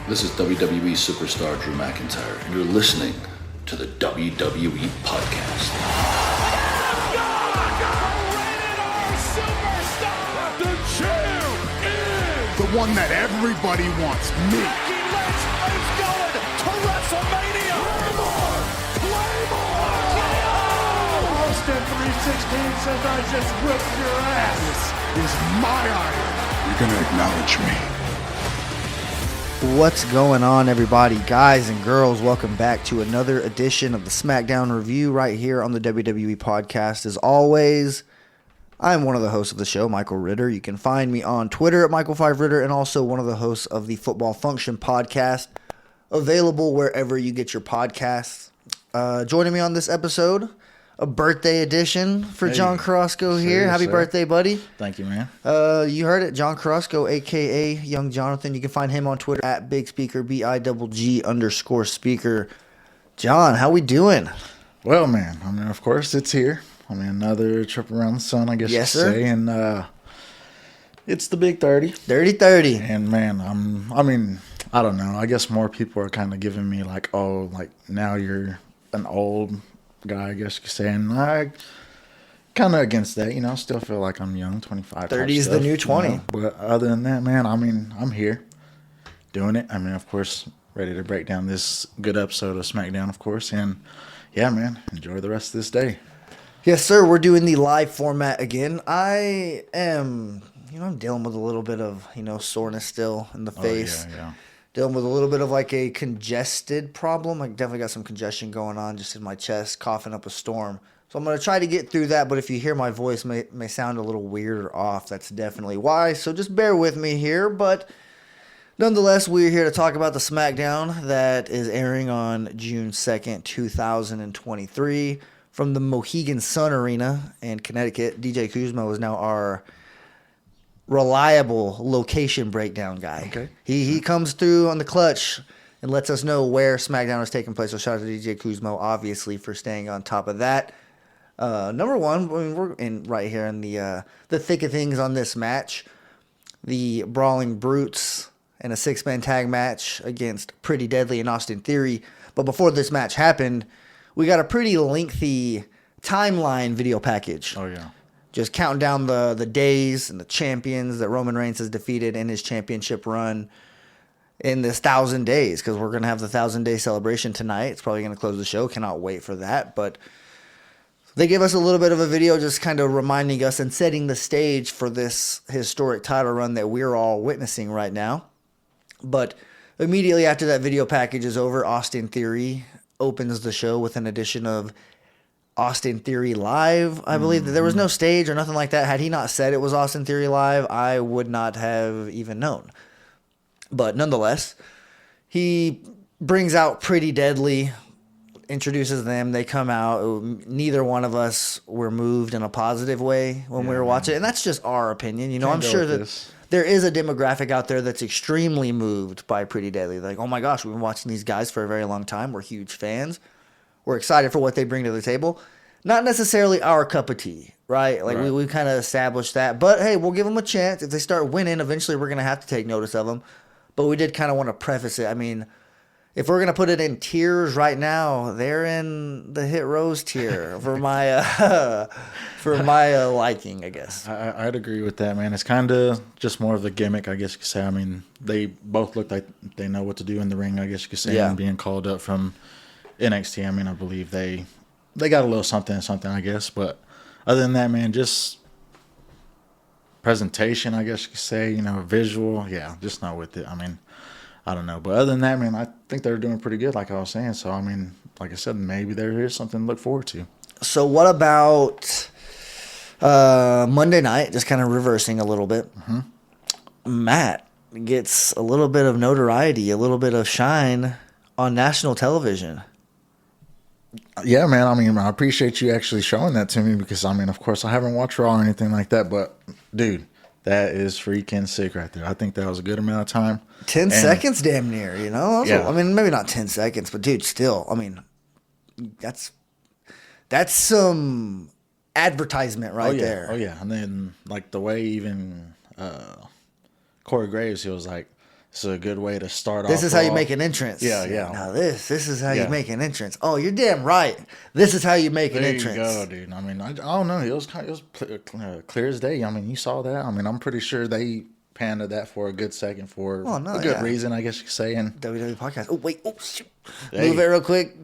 This is WWE superstar Drew McIntyre, and you're listening to the WWE Podcast. The champ is the one that everybody wants, me. It's going to WrestleMania. Claymore! Austin 316 says I just whipped your ass. This is my iron. You're gonna acknowledge me. What's going on, everybody? Guys and girls, welcome back to another edition of the SmackDown Review right here on the WWE Podcast. As always, I'm one of the hosts of the show, Michael Ritter. You can find me on Twitter at Michael5Ritter, and also one of the hosts of the Football Function Podcast, available wherever you get your podcasts. Joining me on this episode, a birthday edition for John Carrasco here. Happy birthday, buddy. Thank you, man. You heard it, John Carrasco, a.k.a. Young Jonathan. You can find him on Twitter at Big Speaker, BIGG_speaker. John, how we doing? Well, man, I mean, of course, it's here. I mean, another trip around the sun, I guess you could say. And it's the big 30. 30-30. And, man, I don't know. I guess more people are kind of giving me like, oh, like now you're an old guy, I guess you could say. And I kind of against that, you know, still feel like I'm young, 25. 30 is the new 20. You know? But other than that, man, I mean, I'm here doing it. I mean, of course, ready to break down this good episode of SmackDown, of course. And yeah, man, enjoy the rest of this day. Yes, sir. We're doing the live format again. I am, I'm dealing with a little bit of, soreness still in the face. Yeah. Dealing with a little bit of like a congested problem. I definitely got some congestion going on just in my chest, coughing up a storm. So I'm going to try to get through that, but if you hear my voice may sound a little weird or off, that's definitely why. So just bear with me here, but nonetheless, we're here to talk about the SmackDown that is airing on June 2nd, 2023 from the Mohegan Sun Arena in Connecticut. DJ Kuzma is now our reliable location breakdown guy. Okay. He comes through on the clutch and lets us know where SmackDown is taking place. So shout out to DJ Kuzmo, obviously, for staying on top of that. Number one, I mean, we're right here in the thick of things on this match. The Brawling Brutes in a six-man tag match against Pretty Deadly and Austin Theory. But before this match happened, we got a pretty lengthy timeline video package. Oh, yeah. Just counting down the days and the champions that Roman Reigns has defeated in his championship run in this 1,000 days, because we're going to have the 1,000-day celebration tonight. It's probably going to close the show. Cannot wait for that. But they gave us a little bit of a video just kind of reminding us and setting the stage for this historic title run that we're all witnessing right now. But immediately after that video package is over, Austin Theory opens the show with an edition of Austin Theory Live. I believe that there was no stage or nothing like that. Had he not said it was Austin Theory Live, I would not have even known. But nonetheless, he brings out Pretty Deadly, introduces them. They come out. Neither one of us were moved in a positive way when we were watching it. And that's just our opinion. I'm sure that there is a demographic out there that's extremely moved by Pretty Deadly. Like, oh my gosh, we've been watching these guys for a very long time. We're huge fans. We're excited for what they bring to the table. Not necessarily our cup of tea, right? Like, we kind of established that. But, hey, we'll give them a chance. If they start winning, eventually we're going to have to take notice of them. But we did kind of want to preface it. I mean, if we're going to put it in tiers right now, they're in the Hit Rose tier for my liking, I guess. I'd agree with that, man. It's kind of just more of a gimmick, I guess you could say. I mean, they both look like they know what to do in the ring, I guess you could say, and being called up from NXT. I mean, I believe they got a little something, I guess. But other than that, man, just presentation, I guess you could say, visual. Yeah, just not with it. I mean, I don't know. But other than that, man, I think they're doing pretty good, like I was saying. So, I mean, like I said, maybe there is something to look forward to. So what about Monday night, just kind of reversing a little bit? Mm-hmm. Matt gets a little bit of notoriety, a little bit of shine on national television. Yeah, man. I mean, I appreciate you actually showing that to me because, I mean, of course, I haven't watched Raw or anything like that. But, dude, that is freaking sick right there. I think that was a good amount of time. 10 seconds damn near, Yeah. I mean, maybe not 10 seconds, but, dude, still, I mean, that's some advertisement there. Oh, yeah. And then, like, the way even Corey Graves, he was like, It's a good way to start off. This is how you Raw. make an entrance. Yeah, yeah. Now this is how you Yeah. make an entrance. Oh, you're damn right. This is how you make an There entrance. you go, dude. I mean, I don't know. It was clear as day. I mean, you saw that. I mean, I'm pretty sure they panned that for a good second for a good reason, I guess you could say. And WWE podcast. Oh wait, oh shoot. Hey. Move it real quick.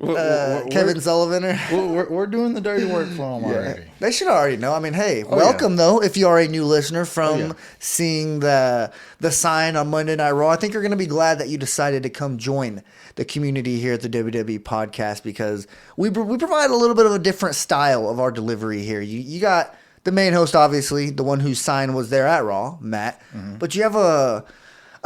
Kevin Sullivan. we're doing the dirty work for them already. They should already know. I mean, hey, welcome though. If you are a new listener from seeing the sign on Monday Night Raw, I think you're going to be glad that you decided to come join the community here at the WWE podcast because we provide a little bit of a different style of our delivery here. You got the main host, obviously, the one whose sign was there at Raw, Matt. Mm-hmm. But you have a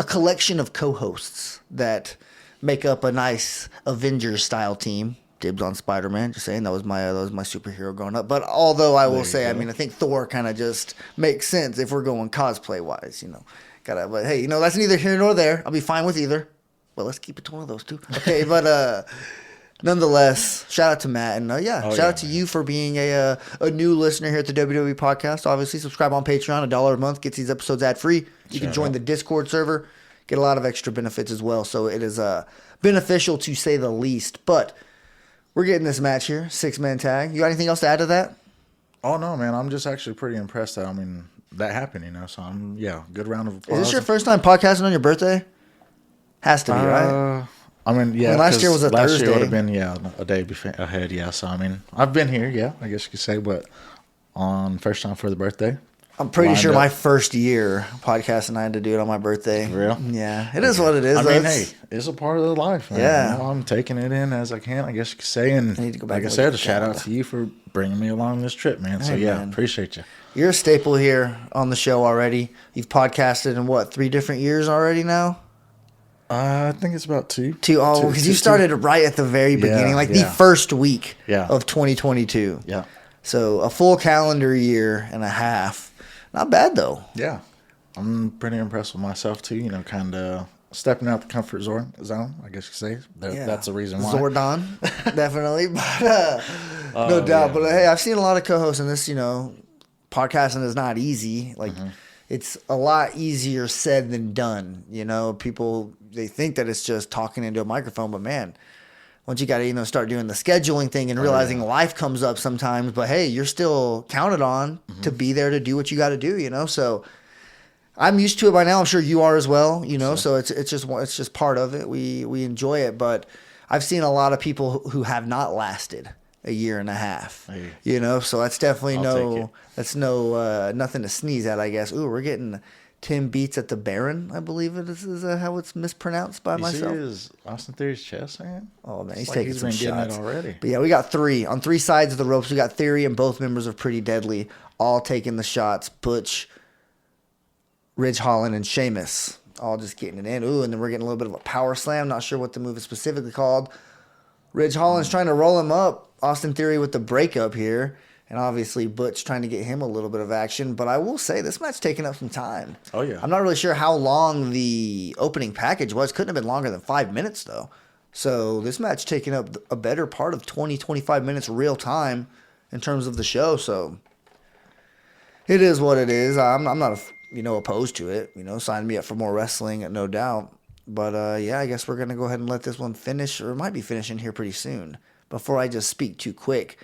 collection of co-hosts that make up a nice Avengers-style team. Dibs on Spider-Man. Just saying, that was my superhero growing up. But although I will say, I mean, I think Thor kind of just makes sense if we're going cosplay-wise, you know. But hey, you know, that's neither here nor there. I'll be fine with either. Well, let's keep it to one of those two. Okay, but nonetheless, shout out to Matt, and shout out to you for being a new listener here at the WWE podcast. Obviously, subscribe on Patreon. $1 a month gets these episodes ad-free. You can join the Discord server, get a lot of extra benefits as well. So it is beneficial to say the least. But we're getting this match here, 6-man tag. You got anything else to add to that? Oh no, man! I'm just actually pretty impressed that that happened. You know, so good round of applause. Is this your first time podcasting on your birthday? Has to be, right? I mean, yeah. Last year was a last Thursday. year would have been a day ahead. Yeah, so I mean, I've been here. Yeah, I guess you could say, but on first time for the birthday. I'm pretty lined sure up. my first year podcasting, I had to do it on my birthday. Real? Yeah, it is what it is. I mean, That's- hey, it's a part of the life, man. Yeah. You know, I'm taking it in as I can, I guess you could say. And I need to go back like I and said, look a at shout out that. to you for bringing me along this trip, man. So Hey, yeah, man. appreciate you. You're a staple here on the show already. You've podcasted in what, 3 different years already now? I think it's about two. Because you started right at the very beginning, like the yeah. first week Yeah. of 2022. Yeah. So a full calendar year and a half. Not bad though. Yeah. I'm pretty impressed with myself too, you know, kind of stepping out the comfort zone, I guess you could say. That's the reason why. Zordon, definitely. But no doubt. yeah, But hey, I've seen a lot of co-hosts in this, you know, podcasting is not easy. Like it's a lot easier said than done. You know, people, they think that it's just talking into a microphone, but man, once you got to, you know, start doing the scheduling thing and realizing life comes up sometimes, but hey, you're still counted on to be there to do what you got to do, you know? So I'm used to it by now. I'm sure you are as well, you know? So it's just part of it. We enjoy it, but I've seen a lot of people who have not lasted a year and a half, Hey. you know? So that's definitely I'll take it. nothing to sneeze at, I guess. Ooh, we're getting Tim Beats at the Baron, I believe it is how it's mispronounced by You myself. see his Austin Theory's chest, man? Oh man, It's he's like taking he's some been getting shots it already. But yeah, we got 3 on 3 sides of the ropes. We got Theory and both members of Pretty Deadly, all taking the shots. Butch, Ridge Holland, and Sheamus, all just getting it in. Ooh, and then we're getting a little bit of a power slam. Not sure what the move is specifically called. Ridge Holland's trying to roll him up. Austin Theory with the breakup here. And obviously Butch trying to get him a little bit of action. But I will say this match taking up some time. Oh, yeah. I'm not really sure how long the opening package was. Couldn't have been longer than 5 minutes, though. So this match taking up a better part of 20, 25 minutes real time in terms of the show. So it is what it is. I'm not, opposed to it. You know, sign me up for more wrestling, no doubt. But, I guess we're going to go ahead and let this one finish. Or it might be finishing here pretty soon. Before I just speak too quick.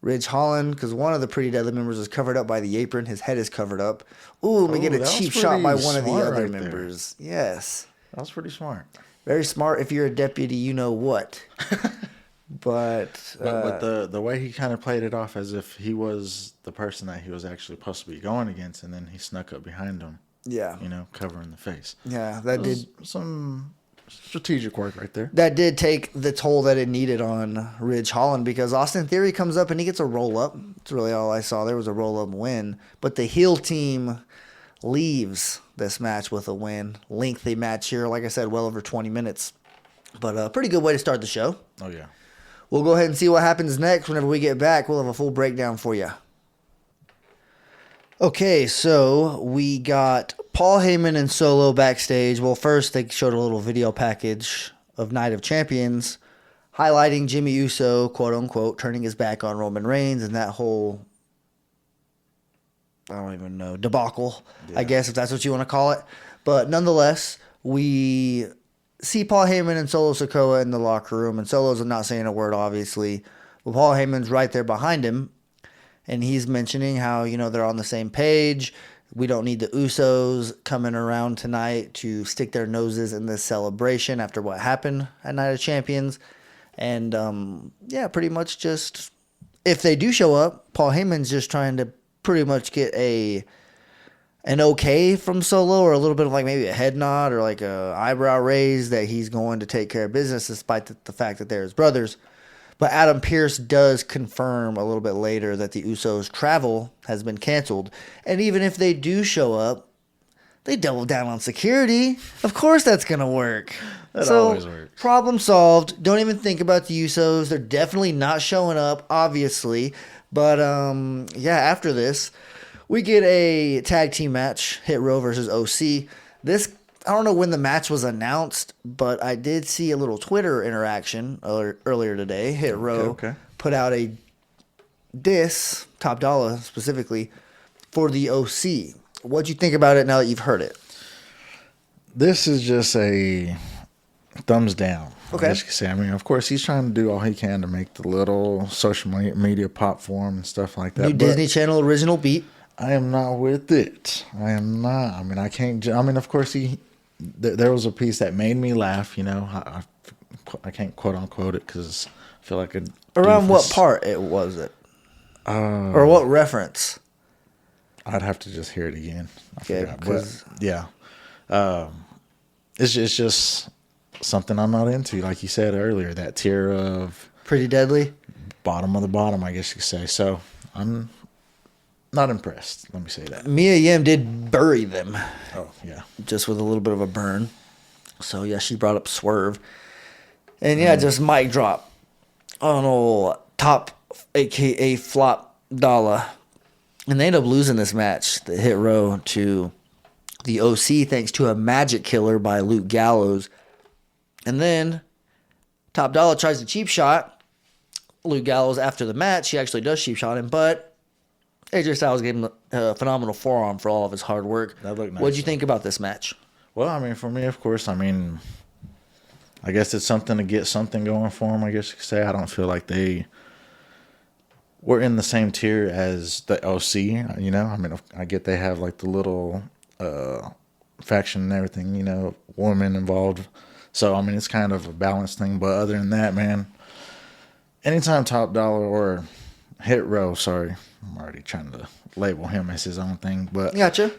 Ridge Holland, because one of the Pretty Deadly members is covered up by the apron. His head is covered up. Ooh, we get a that was cheap shot by one of the smart other right there. members. Yes. That was pretty smart. Very smart if you're a deputy, you know what. But the way he kind of played it off as if he was the person that he was actually supposed to be going against, and then he snuck up behind him, yeah. you know, covering the face. Yeah, that Was did some strategic work right there. that did take the toll that it needed on Ridge Holland because Austin Theory comes up and he gets a roll up. That's really all I saw. There was a roll up win. But the heel team leaves this match with a win. Lengthy match here. Like I said, well over 20 minutes. But a pretty good way to start the show. Oh, yeah. We'll go ahead and see what happens next. Whenever we get back, we'll have a full breakdown for you. Okay, so we got Paul Heyman and Solo backstage. Well, first they showed a little video package of Night of Champions highlighting Jimmy Uso, quote-unquote, turning his back on Roman Reigns and that whole, I don't even know, debacle, I guess, if that's what you want to call it. But nonetheless, we see Paul Heyman and Solo Sikoa in the locker room, and Solo's not saying a word, obviously. But Paul Heyman's right there behind him, and he's mentioning how, they're on the same page. We don't need the Usos coming around tonight to stick their noses in this celebration after what happened at Night of Champions. And, pretty much just, if they do show up, Paul Heyman's just trying to pretty much get an okay from Solo, or a little bit of like maybe a head nod or like a eyebrow raise that he's going to take care of business, despite the fact that they're his brothers. But Adam Pearce does confirm a little bit later that the Usos' travel has been canceled. And even if they do show up, they double down on security. Of course that's going to work. That always works. Problem solved. Don't even think about the Usos. They're definitely not showing up, obviously. But, after this, we get a tag team match, Hit Row versus OC. This, I don't know when the match was announced, but I did see a little Twitter interaction earlier today. Hit Row put out a diss, Top Dollar specifically, for the OC. What'd you think about it now that you've heard it? This is just a thumbs down. Okay. I guess you could say. I mean, of course, he's trying to do all he can to make the little social media pop for him and stuff like that. New Disney Channel original beat. I am not with it. I am not. I mean, I can't. I mean, of course, there was a piece that made me laugh. I can't quote unquote it because I feel like around what part was it, or what reference? I'd have to just hear it again. I forgot. It's just something I'm not into. Like you said earlier, that tier of Pretty Deadly, bottom of the bottom, I guess you could say. So I'm not impressed. Let me say that. Mia Yim did bury them. Oh yeah, just with a little bit of a burn. So yeah, she brought up Swerve, and just mic drop on old Top, aka Flop Dollar. And they end up losing this match, the Hit Row, to the OC, thanks to a magic killer by Luke Gallows. And then Top Dollar tries to cheap shot Luke Gallows after the match. He actually does cheap shot him, but AJ Styles gave him a phenomenal forearm for all of his hard work. That looked nice. What'd you think about this match? Well, I mean, for me, of course, I guess it's something to get something going for them, I guess you could say. I don't feel like they were in the same tier as the OC, I mean, I get they have like the little faction and everything, women involved. So, I mean, it's kind of a balanced thing. But other than that, man, anytime Top Dollar or Hit Row, sorry, I'm already trying to label him as his own thing. But Gotcha.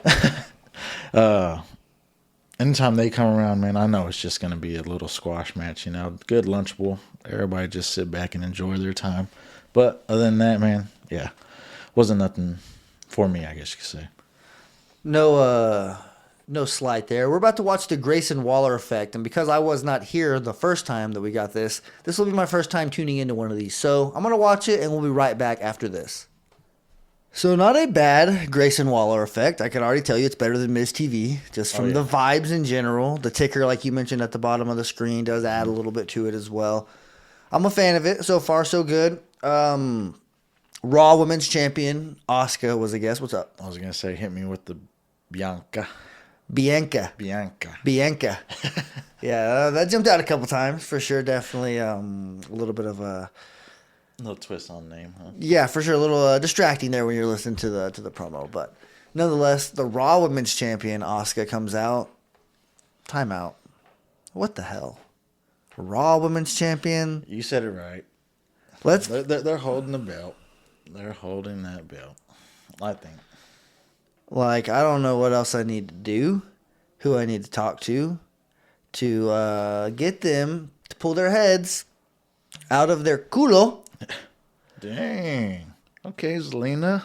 anytime they come around, man, I know it's just going to be a little squash match, good lunchable. Everybody just sit back and enjoy their time. But other than that, man, yeah, wasn't nothing for me, I guess you could say. No slight there. We're about to watch the Grayson Waller effect, and because I was not here the first time that we got this will be my first time tuning into one of these. So I'm going to watch it, and we'll be right back after this. So not a bad Grayson Waller effect. I can already tell you it's better than Miz TV, just from the vibes in general. The ticker, like you mentioned at the bottom of the screen, does add a little bit to it as well. I'm a fan of it. So far, so good. Raw Women's Champion Asuka was a guest. What's up? I was going to say, hit me with the Bianca. Yeah, that jumped out a couple times for sure. Definitely a little bit of a little twist on the name, huh? Yeah, for sure. A little distracting there when you're listening to the promo, but nonetheless, the Raw Women's Champion Asuka comes out. Timeout. What the hell? Raw Women's Champion. You said it right. They're holding the belt. They're holding that belt, I think. Like, I don't know what else I need to do, who I need to talk to get them to pull their heads out of their culo. Dang. Okay, Zelina.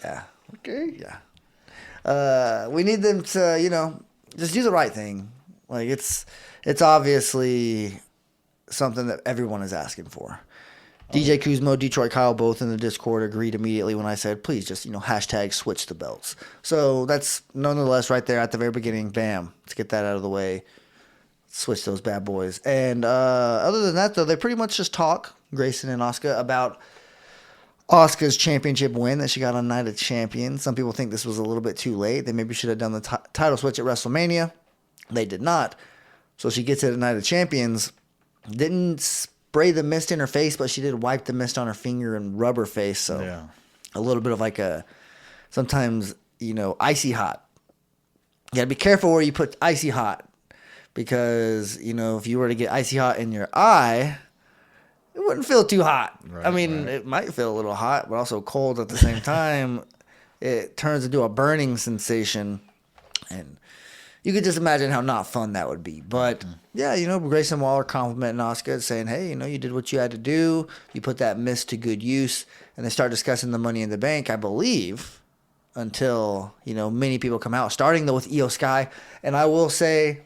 Yeah. Okay. Yeah. We need them to, just do the right thing. Like, it's obviously something that everyone is asking for. DJ Kuzmo, Detroit Kyle, both in the Discord agreed immediately when I said, please just, hashtag switch the belts. So that's nonetheless right there at the very beginning. Bam. Let's get that out of the way. Switch those bad boys. And other than that, though, they pretty much just talk, Grayson and Asuka, about Asuka's championship win that she got on Night of Champions. Some people think this was a little bit too late. They maybe should have done the title switch at WrestleMania. They did not. So she gets it at Night of Champions. Didn't spray the mist in her face, but she did wipe the mist on her finger and rub her face. So a little bit of like sometimes, icy hot. You got to be careful where you put icy hot. Because, if you were to get icy hot in your eye, it wouldn't feel too hot. Right, it might feel a little hot, but also cold at the same time. It turns into a burning sensation. And you could just imagine how not fun that would be. But, Grayson Waller complimenting Asuka, saying, hey, you did what you had to do. You put that mist to good use. And they start discussing the Money in the Bank, I believe, until, many people come out, starting, though, with Io Sky. And I will say,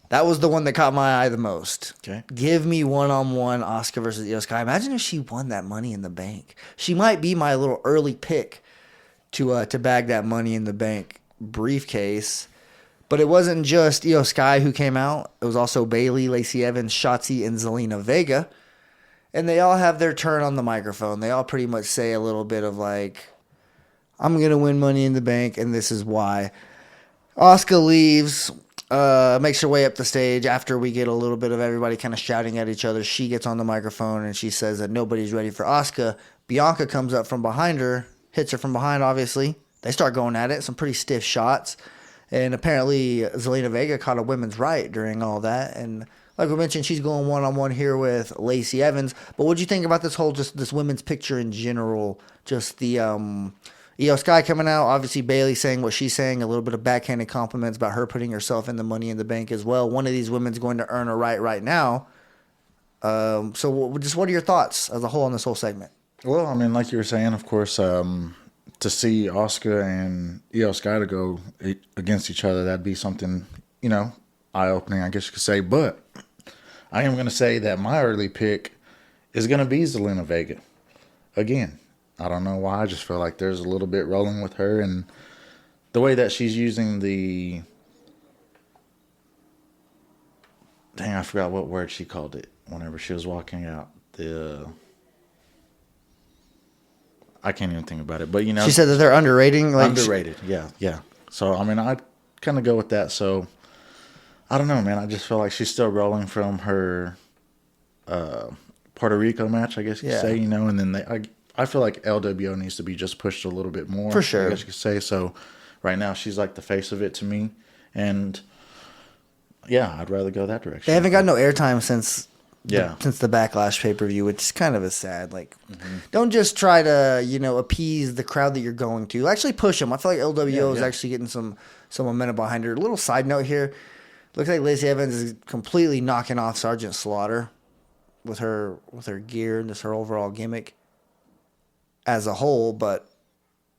that was the one that caught my eye the most. Okay. Give me one-on-one Asuka versus Io Sky. Imagine if she won that Money in the Bank. She might be my little early pick to bag that Money in the Bank briefcase. But it wasn't just Io Sky who came out. It was also Bayley, Lacey Evans, Shotzi, and Zelina Vega. And they all have their turn on the microphone. They all pretty much say a little bit of like, I'm going to win Money in the Bank, and this is why. Asuka leaves. Makes her way up the stage after we get a little bit of everybody kind of shouting at each other. She gets on the microphone and she says that nobody's ready for Asuka. Bianca comes up from behind her, hits her from behind, obviously. They start going at it, some pretty stiff shots. And apparently Zelina Vega caught a women's right during all that. And like we mentioned, she's going one-on-one here with Lacey Evans. But what do you think about this whole, just this women's picture in general? Just the Io Sky coming out, obviously Bayley saying what she's saying, a little bit of backhanded compliments about her putting herself in the Money in the Bank as well. One of these women's going to earn a right now. So what are your thoughts as a whole on this whole segment? Well, like you were saying, of course, to see Asuka and Io Sky to go against each other, that'd be something, eye-opening, I guess you could say. But I am going to say that my early pick is going to be Zelina Vega. Again, I don't know why. I just feel like there's a little bit rolling with her, and the way that she's using the... Dang, I forgot what word she called it whenever she was walking out. I can't even think about it, but she said that they're underrating. Underrated, yeah. So I'd kind of go with that. So I don't know, man. I just feel like she's still rolling from her Puerto Rico match, I guess you could say, and then I feel like LWO needs to be just pushed a little bit more. For sure. I guess you could say. So right now she's like the face of it to me. And yeah, I'd rather go that direction. They haven't got no airtime since the Backlash pay-per-view, which is kind of sad. Like, don't just try to, appease the crowd that you're going to. Actually push them. I feel like LWO is actually getting some momentum behind her. A little side note here. Looks like Lacey Evans is completely knocking off Sergeant Slaughter with her gear and just her overall gimmick as a whole, but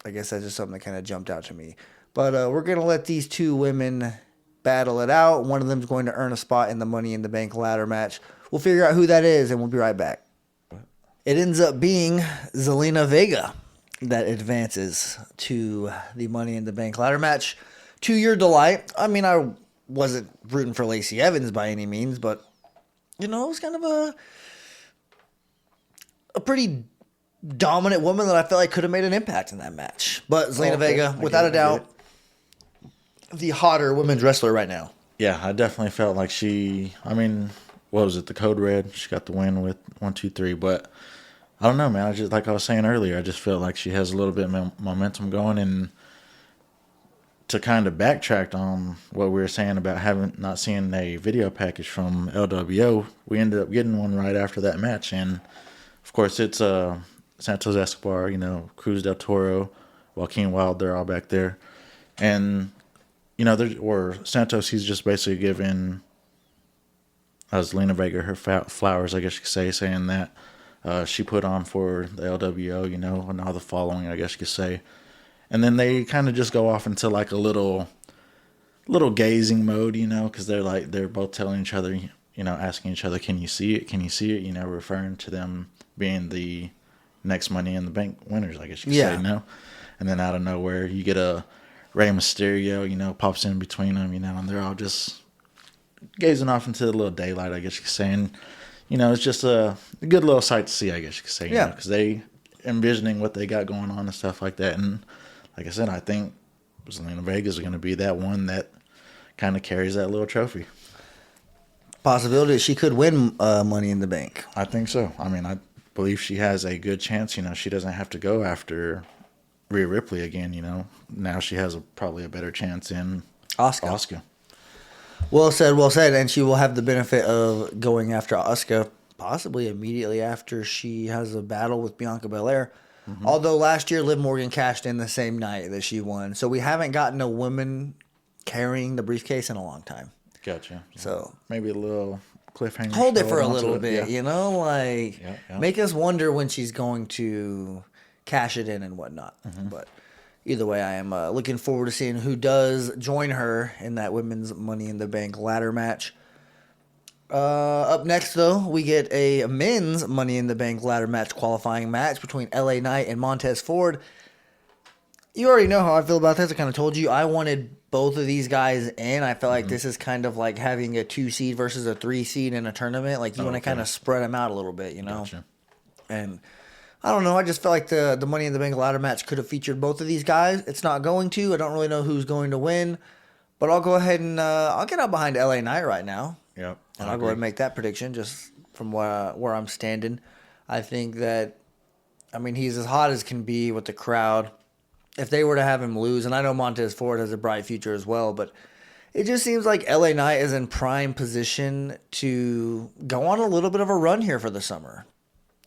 I guess that's just something that kind of jumped out to me. But we're going to let these two women battle it out. One of them is going to earn a spot in the Money in the Bank ladder match. We'll figure out who that is, and we'll be right back. It ends up being Zelina Vega that advances to the Money in the Bank ladder match. To your delight, I wasn't rooting for Lacey Evans by any means, but, it was kind of a pretty dominant woman that I felt like could have made an impact in that match. But Zelina Vega, without a doubt, the hotter women's wrestler right now. Yeah, I definitely felt like she, what was it, the Code Red? She got the win with 1, 2, 3. But I don't know, man. I just, like I was saying earlier, I just felt like she has a little bit of momentum going. And to kind of backtrack on what we were saying about not seeing a video package from LWO, we ended up getting one right after that match. And of course, it's Santos Escobar, Cruz del Toro, Joaquin Wilde, they're all back there. And, Santos, he's just basically giving Zelina Vega her flowers, I guess you could say, saying that she put on for the LWO, and all the following, I guess you could say. And then they kind of just go off into like a little gazing mode, because they're both telling each other, asking each other, can you see it? Can you see it? Referring to them being the next Money in the Bank winners, I guess you could say, And then out of nowhere, you get a Rey Mysterio, pops in between them, and they're all just gazing off into the little daylight, I guess you could say. And, it's just a good little sight to see, I guess you could say, because they envisioning what they got going on and stuff like that. And like I said, I think Zelina Vega is going to be that one that kind of carries that little trophy. Possibility that she could win Money in the Bank. I think so. I mean, I believe she has a good chance. You know, she doesn't have to go after Rhea Ripley again. You know, now she has probably a better chance in Asuka. Well said, well said. And she will have the benefit of going after Asuka possibly immediately after she has a battle with Bianca Belair. Mm-hmm. Although last year Liv Morgan cashed in the same night that she won. So we haven't gotten a woman carrying the briefcase in a long time. Gotcha. So maybe a little cliffhanger. Hold it for a little bit, you know? Like, yeah. Make us wonder when she's going to cash it in and whatnot. Mm-hmm. But either way, I am looking forward to seeing who does join her in that women's Money in the Bank ladder match. Up next, though, we get a men's Money in the Bank ladder match qualifying match between LA Knight and Montez Ford. You already know how I feel about this. I kind of told you I wanted both of these guys in. I felt like this is kind of like having a 2 seed versus a 3 seed in a tournament. Like you want to kind of spread them out a little bit, you know? Gotcha. And I don't know. I just felt like the Money in the Bank ladder match could have featured both of these guys. It's not going to. I don't really know who's going to win. But I'll go ahead and I'll get out behind LA Knight right now. Yep. And I'll go ahead and make that prediction just from where I'm standing. I think that, I mean, he's as hot as can be with the crowd. If they were to have him lose, and I know Montez Ford has a bright future as well, but it just seems like LA Knight is in prime position to go on a little bit of a run here for the summer.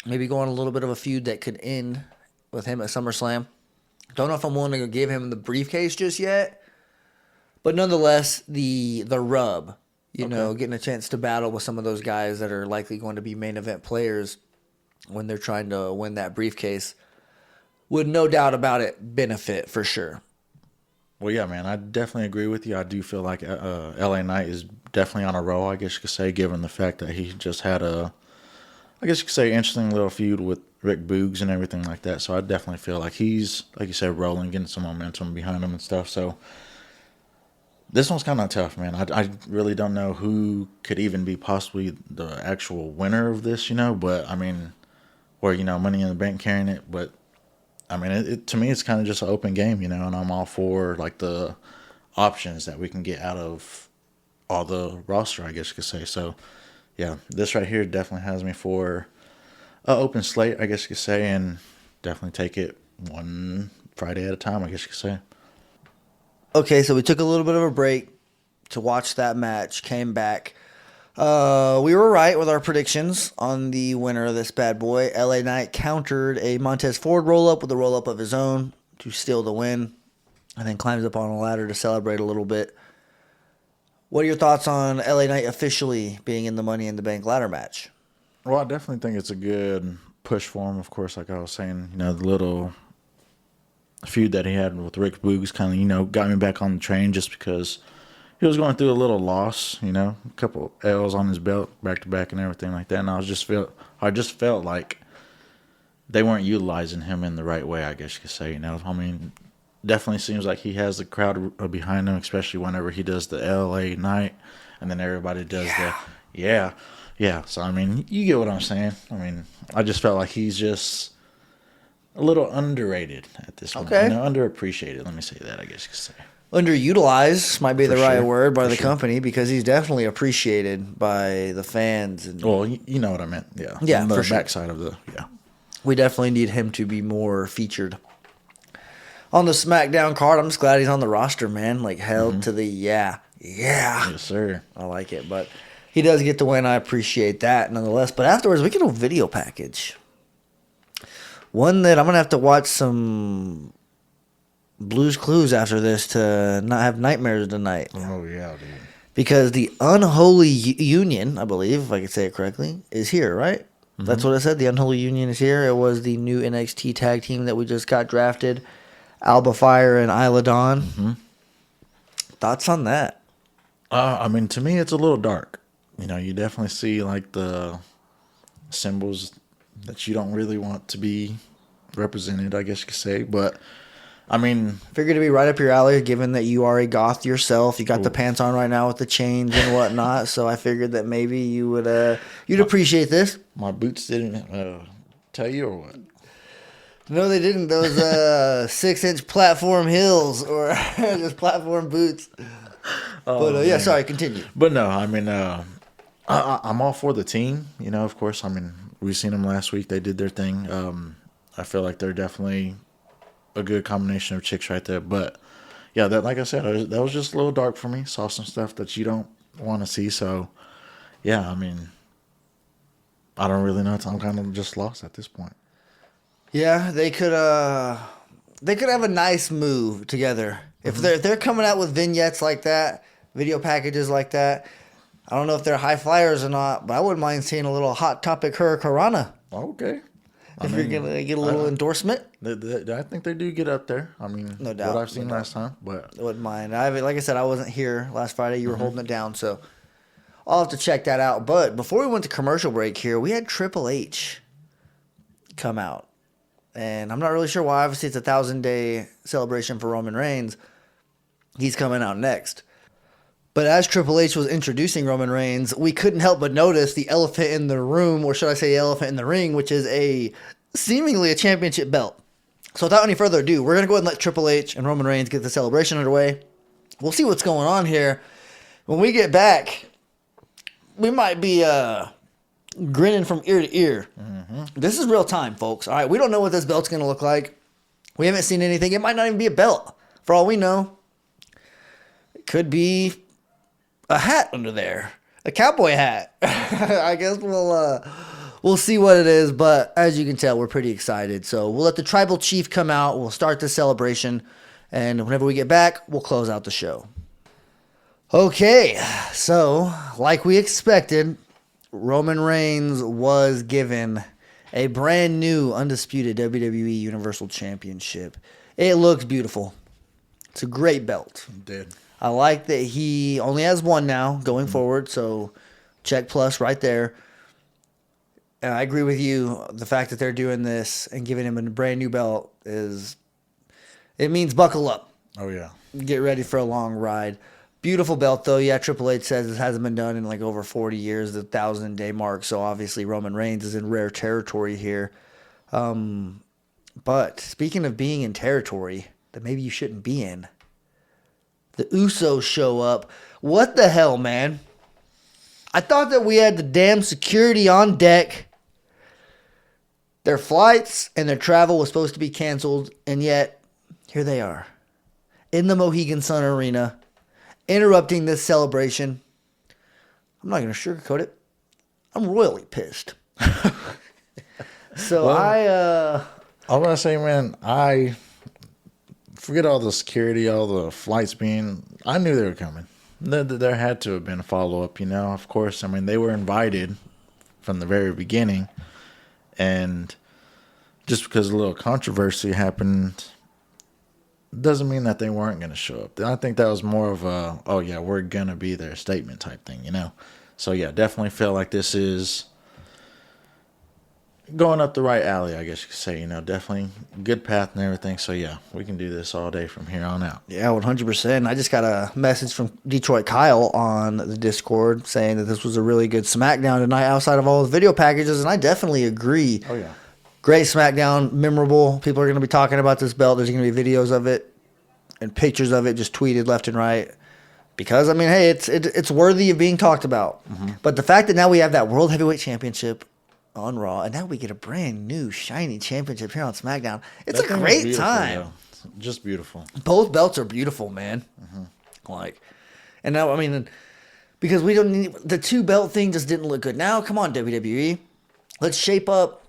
Maybe go on a little bit of a feud that could end with him at SummerSlam. Don't know if I'm willing to give him the briefcase just yet, but nonetheless, the rub, you know, getting a chance to battle with some of those guys that are likely going to be main event players when they're trying to win that briefcase would no doubt about it benefit for sure. Well, yeah, man, I definitely agree with you. I do feel like LA Knight is definitely on a roll, I guess you could say, given the fact that he just had I guess you could say, interesting little feud with Rick Boogs and everything like that. So I definitely feel like he's, like you said, rolling, getting some momentum behind him and stuff. So this one's kind of tough, man. I really don't know who could even be possibly the actual winner of this, you know. But, I mean, or, you know, Money in the Bank carrying it, but I mean, to me, it's kind of just an open game, you know, and I'm all for, like, the options that we can get out of all the roster, I guess you could say. So, yeah, this right here definitely has me for an open slate, I guess you could say, and definitely take it one Friday at a time, I guess you could say. Okay, so we took a little bit of a break to watch that match, came back. We were right with our predictions on the winner of this bad boy. LA Knight countered a Montez Ford roll-up with a roll-up of his own to steal the win, and then climbs up on a ladder to celebrate a little bit. What are your thoughts on LA Knight officially being in the Money in the Bank ladder match? Well, I definitely think it's a good push for him, of course, like I was saying. You know, the little feud that he had with Rick Boogs kind of, you know, got me back on the train just because he was going through a little loss, you know, a couple L's on his belt back to back and everything like that. And I just felt like they weren't utilizing him in the right way, I guess you could say. You know, I mean, definitely seems like he has the crowd behind him, especially whenever he does the LA Night, and then everybody does yeah. So I mean, you get what I'm saying. I mean, I just felt like he's just a little underrated at this point. You know, underappreciated. Let me say that, I guess you could say. Underutilized might be the right word by the sure. company, because he's definitely appreciated by the fans. And well, you know what I meant. Yeah. Yeah, on the for sure. backside of the We definitely need him to be more featured on the SmackDown card. I'm just glad he's on the roster, man. Like, held to the yeah. Yes, sir. I like it, but he does get the win. I appreciate that nonetheless. But afterwards, we get a video package. One that I'm going to have to watch some Blue's Clues after this to not have nightmares tonight. Oh, yeah, dude. Because the Unholy Union, I believe, if I can say it correctly, is here, right? Mm-hmm. That's what I said. The Unholy Union is here. It was the new NXT tag team that we just got drafted. Alba Fire and Isla Dawn. Mm-hmm. Thoughts on that? I mean, to me, it's a little dark. You know, you definitely see, like, the symbols that you don't really want to be represented, I guess you could say. But, I mean, figured to be right up your alley, given that you are a goth yourself. You got the pants on right now with the chains and whatnot. So I figured that maybe you would you'd appreciate this. My boots didn't tell you or what? No, they didn't. Those 6-inch platform heels or just platform boots. But sorry, continue. But no, I mean, I'm all for the team. You know, of course. I mean, we've seen them last week. They did their thing. I feel like they're definitely a good combination of chicks right there. But yeah, that like I said, that was just a little dark for me. Saw some stuff that you don't want to see. So yeah, I mean, I don't really know. I'm kind of just lost at this point. Yeah, they could have a nice move together. If they're coming out with vignettes like that, video packages like that, I don't know if they're high flyers or not, but I wouldn't mind seeing a little Hot Topic Hurricanrana. Okay. If you're gonna get a little endorsement, I think they do get up there. I mean, no doubt. What I've seen last time, but I wouldn't mind. Like I said, I wasn't here last Friday. You were holding it down, so I'll have to check that out. But before we went to commercial break here, we had Triple H come out. And I'm not really sure why. Obviously, it's a 1,000-day celebration for Roman Reigns. He's coming out next. But as Triple H was introducing Roman Reigns, we couldn't help but notice the elephant in the room, or should I say elephant in the ring, which is seemingly a championship belt. So without any further ado, we're going to go ahead and let Triple H and Roman Reigns get the celebration underway. We'll see what's going on here. When we get back, we might be grinning from ear to ear. This is real time, folks. All right, we don't know what this belt's going to look like. We haven't seen anything. It might not even be a belt. For all we know, it could be a hat under there, a cowboy hat. I guess we'll see what it is. But as you can tell, we're pretty excited. So we'll let the tribal chief come out. We'll start the celebration, and whenever we get back, we'll close out the show. Okay, so like we expected, Roman Reigns was given a brand new undisputed WWE Universal Championship. It looks beautiful. It's a great belt. it did. I like that he only has one now going forward, so check plus right there. And I agree with you. The fact that they're doing this and giving him a brand new belt it means buckle up. Oh yeah. Get ready for a long ride. Beautiful belt, though. Yeah, Triple H says it hasn't been done in like over 40 years, the 1,000-day mark. So obviously Roman Reigns is in rare territory here. But speaking of being in territory that maybe you shouldn't be in, the Usos show up. What the hell, man? I thought that we had the damn security on deck. Their flights and their travel was supposed to be canceled, and yet here they are in the Mohegan Sun Arena, interrupting this celebration. I'm not going to sugarcoat it. I'm royally pissed. So well, I'm going to say, man, I forget all the security, all the flights I knew they were coming. There had to have been a follow-up, you know. Of course, I mean, they were invited from the very beginning. And just because a little controversy happened doesn't mean that they weren't going to show up. I think that was more of a, oh, yeah, we're going to be there statement type thing, you know. So, yeah, definitely feel like this is going up the right alley, I guess you could say. You know, definitely good path and everything. So, yeah, we can do this all day from here on out. Yeah, 100%. I just got a message from Detroit Kyle on the Discord saying that this was a really good SmackDown tonight outside of all the video packages, and I definitely agree. Oh, yeah. Great SmackDown, memorable. People are going to be talking about this belt. There's going to be videos of it and pictures of it just tweeted left and right. Because, I mean, hey, it's worthy of being talked about. Mm-hmm. But the fact that now we have that World Heavyweight Championship on Raw, and now we get a brand new shiny championship here on SmackDown. It's a great time. Yeah. Just beautiful. Both belts are beautiful, man. Mm-hmm. And now, I mean, because we don't need the two belt thing just didn't look good. Now, come on, WWE, let's shape up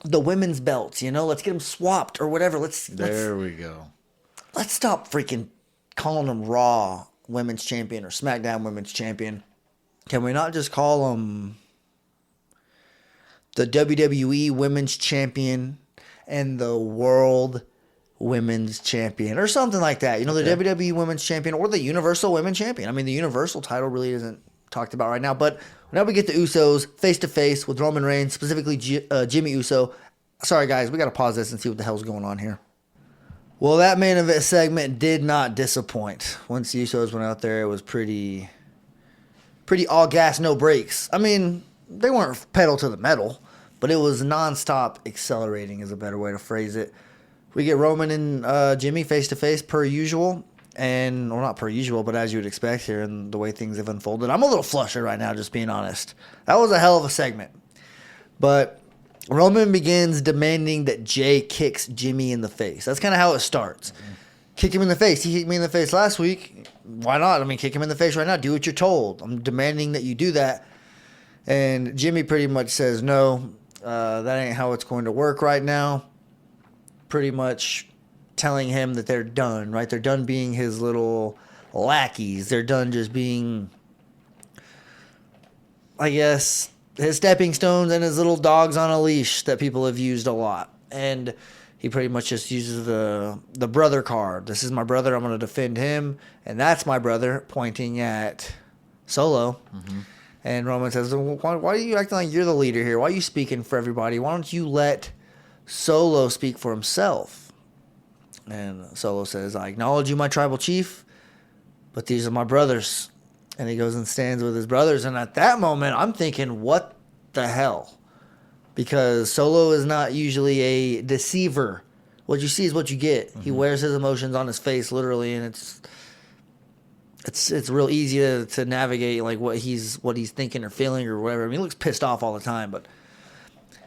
the women's belts. You know, let's get them swapped or whatever. There we go. Let's stop freaking calling them Raw Women's Champion or SmackDown Women's Champion. Can we not just call them the WWE Women's Champion and the World Women's Champion or something like that? You know, the WWE Women's Champion or the Universal Women's Champion. I mean, the Universal title really isn't talked about right now, but now we get the Usos face-to-face with Roman Reigns, specifically Jimmy Uso. Sorry, guys, we got to pause this and see what the hell's going on here. Well, that main event segment did not disappoint. Once the Usos went out there, it was pretty all gas, no brakes. I mean, they weren't pedal to the metal, but it was nonstop accelerating is a better way to phrase it. We get Roman and Jimmy face-to-face per usual. And, well, not per usual, but as you would expect here and the way things have unfolded. I'm a little flustered right now, just being honest. That was a hell of a segment. But Roman begins demanding that Jay kicks Jimmy in the face. That's kind of how it starts. Mm-hmm. Kick him in the face. He kicked me in the face last week. Why not? I mean, kick him in the face right now. Do what you're told. I'm demanding that you do that. And Jimmy pretty much says, no, that ain't how it's going to work right now. Pretty much telling him that they're done, right? They're done being his little lackeys. They're done just being, I guess, his stepping stones and his little dogs on a leash that people have used a lot. And he pretty much just uses the brother card. This is my brother. I'm going to defend him. And that's my brother, pointing at Solo. Mm-hmm. And Roman says, why are you acting like you're the leader here? Why are you speaking for everybody? Why don't you let Solo speak for himself? And Solo says, I acknowledge you, my tribal chief, but these are my brothers. And he goes and stands with his brothers. And at that moment, I'm thinking, what the hell? Because Solo is not usually a deceiver. What you see is what you get. Mm-hmm. He wears his emotions on his face, literally, and it's real easy to navigate like what he's thinking or feeling or whatever. I mean, he looks pissed off all the time, but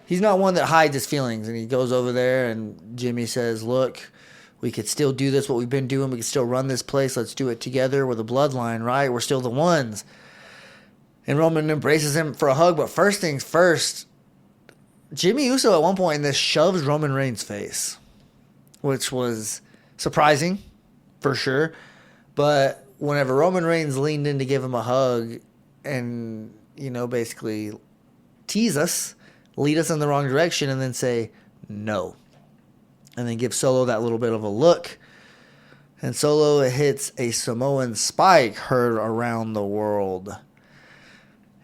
he's not one that hides his feelings. And he goes over there, and Jimmy says, look, we could still do this, what we've been doing. We could still run this place. Let's do it together. We're the bloodline, right? We're still the ones. And Roman embraces him for a hug. But first things first, Jimmy Uso at one point in this shoves Roman Reigns' face, which was surprising for sure. But whenever Roman Reigns leaned in to give him a hug and, basically tease us, lead us in the wrong direction, and then say no. And then give Solo that little bit of a look. And Solo hits a Samoan spike heard around the world.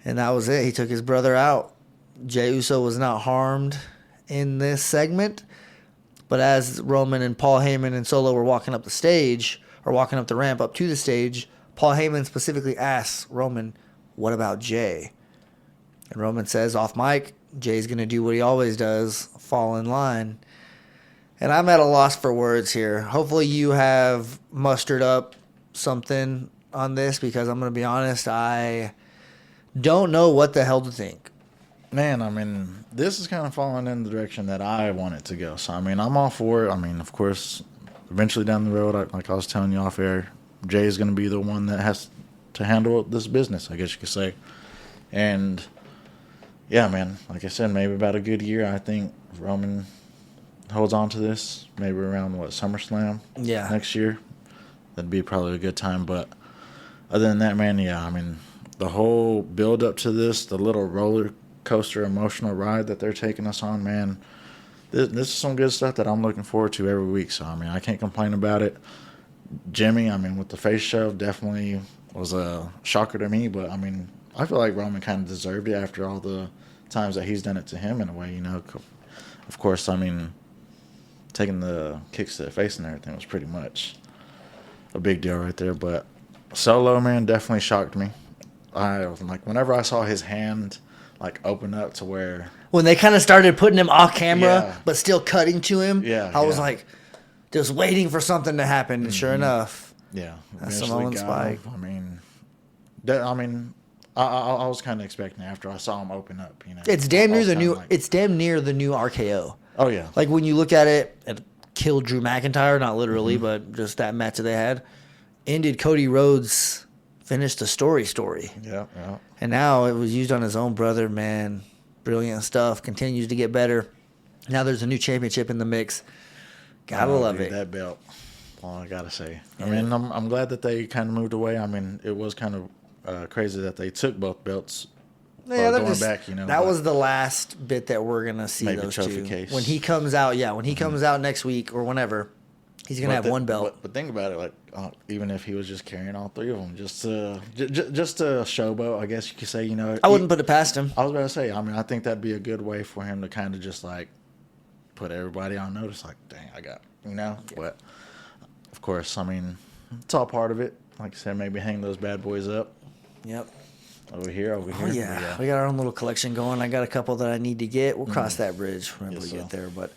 And that was it. He took his brother out. Jey Uso was not harmed in this segment. But as Roman and Paul Heyman and Solo were walking up the stage, or walking up the ramp up to the stage, Paul Heyman specifically asks Roman, what about Jay? And Roman says off mic, Jay's going to do what he always does, fall in line. And I'm at a loss for words here. Hopefully you have mustered up something on this, because I'm going to be honest, I don't know what the hell to think. Man, I mean, this is kind of falling in the direction that I want it to go. So, I mean, I'm all for it. I mean, of course, eventually down the road, like I was telling you off air, Jay is going to be the one that has to handle this business, I guess you could say. And, yeah, man, like I said, maybe about a good year, I think Roman holds on to this, maybe around, SummerSlam next year. That'd be probably a good time. But other than that, man, yeah, I mean, the whole build up to this, the little roller coaster emotional ride that they're taking us on, man, this is some good stuff that I'm looking forward to every week. So, I mean, I can't complain about it. Jimmy, I mean, with the face shove, definitely was a shocker to me. But, I mean, I feel like Roman kind of deserved it after all the times that he's done it to him in a way, Of course, I mean, taking the kicks to the face and everything was pretty much a big deal right there. But Solo, man, definitely shocked me. I was like, whenever I saw his hand open up to where when they kind of started putting him off camera but still cutting to him, I was like just waiting for something to happen. And sure enough, that's Samoan spike. I was kind of expecting after I saw him open up. It's damn near the new. It's damn near the new RKO. Oh yeah. Like when you look at it, it killed Drew McIntyre, not literally, but just that match that they had. Ended Cody Rhodes, finished the story. Yeah. And now it was used on his own brother, man. Brilliant stuff. Continues to get better. Now there's a new championship in the mix. Gotta love it. That belt. Well, I gotta say. I mean, I'm glad that they kind of moved away. I mean, it was kind of crazy that they took both belts. Yeah, going back, that was the last bit that we're gonna see maybe those trophy two. Case. When he comes out, when he comes out next week or whenever, he's gonna have one belt. But think about it, even if he was just carrying all three of them, just to showboat, I guess you could say. I wouldn't put it past him. I was about to say, I mean, I think that'd be a good way for him to kind of just put everybody on notice. Dang, I got, But of course, I mean, it's all part of it. Like I said, maybe hang those bad boys up. Yep. Over here. Oh, yeah. We got our own little collection going. I got a couple that I need to get. We'll cross that bridge whenever we get there. But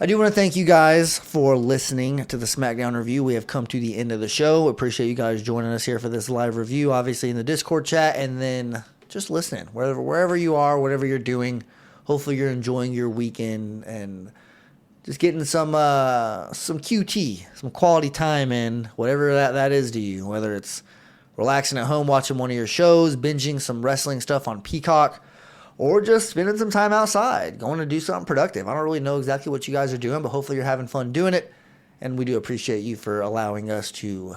I do want to thank you guys for listening to the SmackDown review. We have come to the end of the show. Appreciate you guys joining us here for this live review, obviously in the Discord chat, and then just listening. Wherever you are, whatever you're doing, hopefully you're enjoying your weekend and just getting some QT, some quality time in, whatever that is to you, whether it's relaxing at home, watching one of your shows, binging some wrestling stuff on Peacock, or just spending some time outside, going to do something productive. I don't really know exactly what you guys are doing, but hopefully you're having fun doing it. And we do appreciate you for allowing us to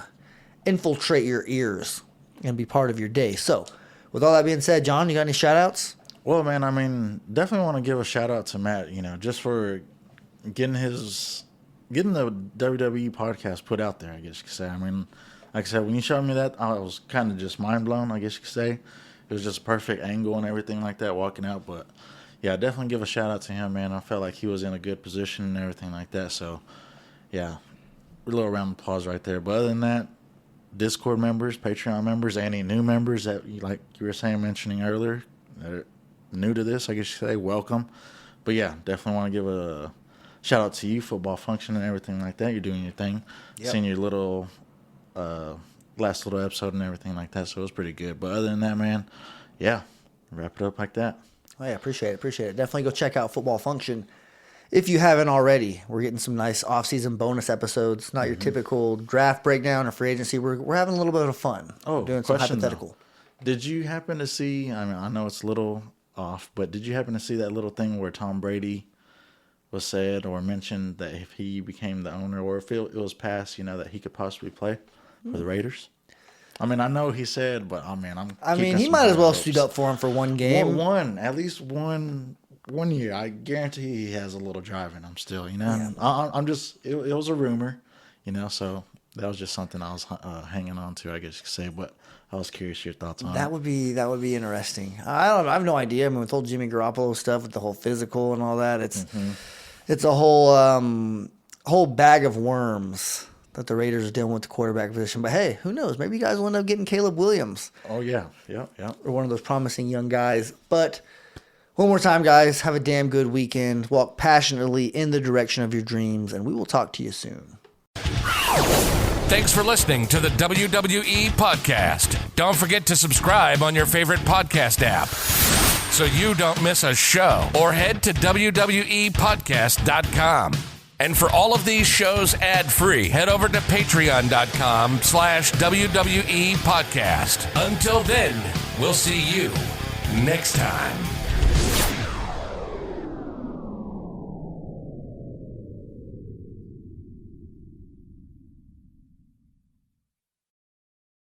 infiltrate your ears and be part of your day. So, with all that being said, John, you got any shout-outs? Well, man, I mean, definitely want to give a shout-out to Matt, just for getting the WWE podcast put out there, I guess you could say. I mean, like I said, when you showed me that, I was kind of just mind-blown, I guess you could say. It was just a perfect angle and everything like that walking out. But, yeah, definitely give a shout-out to him, man. I felt like he was in a good position and everything like that. So, yeah, a little round of applause right there. But other than that, Discord members, Patreon members, any new members that, like you were mentioning earlier, that are new to this, I guess you could say, welcome. But, yeah, definitely want to give a shout-out to you, Football Function and everything like that. You're doing your thing. Yep. Seeing your little last little episode and everything like that, so it was pretty good. But other than that, man, yeah, wrap it up like that. Oh, yeah, appreciate it. Definitely go check out Football Function if you haven't already. We're getting some nice off-season bonus episodes, not your typical draft breakdown or free agency. We're having a little bit of fun. Doing some hypothetical. Though. Did you happen to see, I mean, I know it's a little off, but did you happen to see that little thing where Tom Brady was said or mentioned that if he became the owner, or if it was passed, that he could possibly play for the Raiders? I mean, I know he said, but I mean, he might as well suit up for him for one game. At least one year. I guarantee he has a little drive in him still. Yeah. I'm just. It was a rumor, so that was just something I was hanging on to, I guess you could say. But I was curious your thoughts on that. Would be interesting. I have no idea. I mean, with the whole Jimmy Garoppolo stuff, with the whole physical and all that, it's a whole bag of worms that the Raiders are dealing with the quarterback position. But hey, who knows? Maybe you guys will end up getting Caleb Williams. Oh, yeah. Yeah. Or one of those promising young guys. But one more time, guys, have a damn good weekend. Walk passionately in the direction of your dreams, and we will talk to you soon. Thanks for listening to the WWE Podcast. Don't forget to subscribe on your favorite podcast app so you don't miss a show, or head to WWEpodcast.com. And for all of these shows ad-free, head over to patreon.com/WWE Podcast. Until then, we'll see you next time.